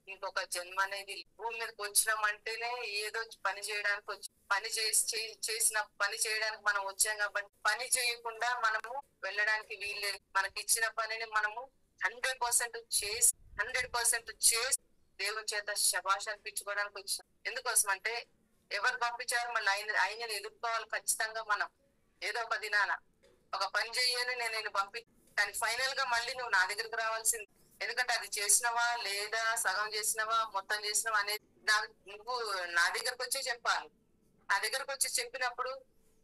ఇంకొక జన్మ అనేది భూమి మీదకి వచ్చినామంటేనే ఏదో పని చేయడానికి వచ్చి పని చేసిన పని చేయడానికి మనం వచ్చాం కాబట్టి పని చేయకుండా మనము వెళ్ళడానికి వీల్లేదు. మనకి ఇచ్చిన పనిని మనము 100% చేసి 100% చేసి దేవుని చేత శభాష్ అనిపించుకోవడానికి వచ్చాం. ఎందుకోసం అంటే ఎవరు పంపించారు? మళ్ళీ ఆయనని ఎదుర్కోవాలి ఖచ్చితంగా. మనం ఏదో ఒక దినాన ఒక పని చెయ్యని నేను పంపి, కానీ ఫైనల్ గా మళ్ళీ నువ్వు నా దగ్గరకు రావాల్సింది. ఎందుకంటే అది చేసినవా లేదా, సగం చేసినవా, మొత్తం చేసినవా అనేది నువ్వు నా దగ్గరకు వచ్చి చెప్పాలి. నా దగ్గరకు వచ్చి చెప్పినప్పుడు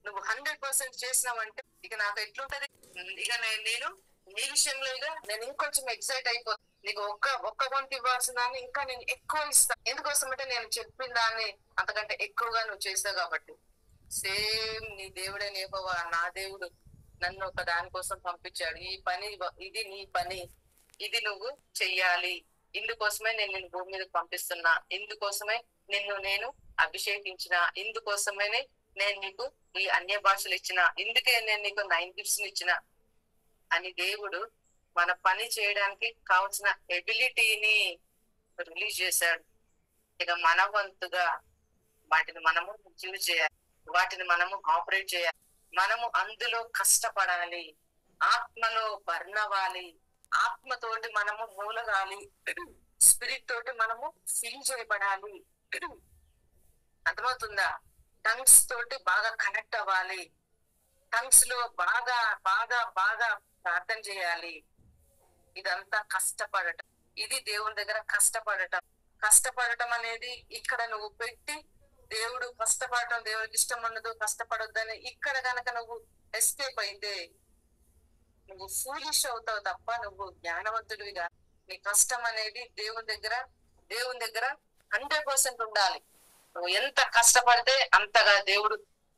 నువ్వు 100% చేసినావంటే ఇక నాకు ఎట్లుంటది? ఇక నేను నీ విషయంలో ఇక నేను ఇంకొంచెం ఎక్సైట్ అయిపోతాను. నీకు ఒక్క వంతు ఇవ్వాల్సిన దాన్ని ఇంకా నేను ఎక్కువ ఇస్తాను. ఎందుకోసం అంటే నేను చెప్పిన దాన్ని అంతకంటే ఎక్కువగా నువ్వు చేస్తావు కాబట్టి. సేమ్ నీ దేవుడైన యెహోవా, నా దేవుడు నన్ను ఒక దానికోసం పంపించాడు. ఈ పని, ఇది నీ పని, ఇది నువ్వు చెయ్యాలి. ఇందుకోసమే నేను నిన్ను భూమి మీదకి పంపిస్తున్నా, ఇందుకోసమే నేను అభిషేకించిన, ఇందుకోసమే నేను నీకు ఈ అన్య భాషలు ఇచ్చిన, ఇందుకే నేను నీకు 9 gifts ఇచ్చిన అని దేవుడు మన పని చేయడానికి కావాల్సిన ఎబిలిటీని రిలీజ్ చేశాడు. ఇక మన వంతుగా వాటిని మనము యూజ్ చేయాలి, వాటిని మనము ఆపరేట్ చేయాలి. మనము అందులో కష్టపడాలి, ఆత్మలో బర్న్ అవ్వాలి, ఆత్మతోటి మనము మూలగాలి, స్పిరిట్ తోటి మనము ఫిల్ చేయబడాలి. అర్థమవుతుందా? టంగ్స్ తోటి బాగా కనెక్ట్ అవ్వాలి, టంగ్స్ లో బాగా బాగా బాగా ప్రార్థన చేయాలి. ఇదంతా కష్టపడటం. ఇది దేవుని దగ్గర కష్టపడటం. కష్టపడటం అనేది ఇక్కడ నువ్వు పెట్టి దేవుడు కష్టపడటం దేవుడికి ఇష్టం ఉండదు, కష్టపడొద్దని ఇక్కడ గనక నువ్వు ఎస్కేప్ అయితే నువ్వు ఫూలిష్ అవుతావు తప్ప నువ్వు జ్ఞానవంతుడివిగా. నీ కష్టం అనేది దేవుని దగ్గర 100% ఉండాలి. నువ్వు ఎంత కష్టపడితే అంతగా దేవుడు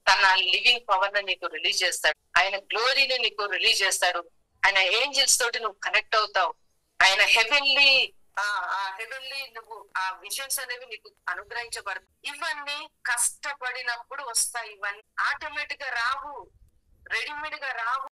తన లివింగ్ పవర్ ని నీకు రిలీజ్ చేస్తాడు, ఆయన గ్లోరీని నీకు రిలీజ్ చేస్తాడు. ఆయన ఏంజల్స్ తోటి నువ్వు కనెక్ట్ అవుతావు. ఆయన హెవెన్లీ నువ్వు ఆ విజన్స్ అనేవి నీకు అనుగ్రహించబడతాయి. ఇవన్నీ కష్టపడినప్పుడు వస్తాయి. ఇవన్నీ ఆటోమేటిక్ గా రావు, రెడీమేడ్ గా రావు.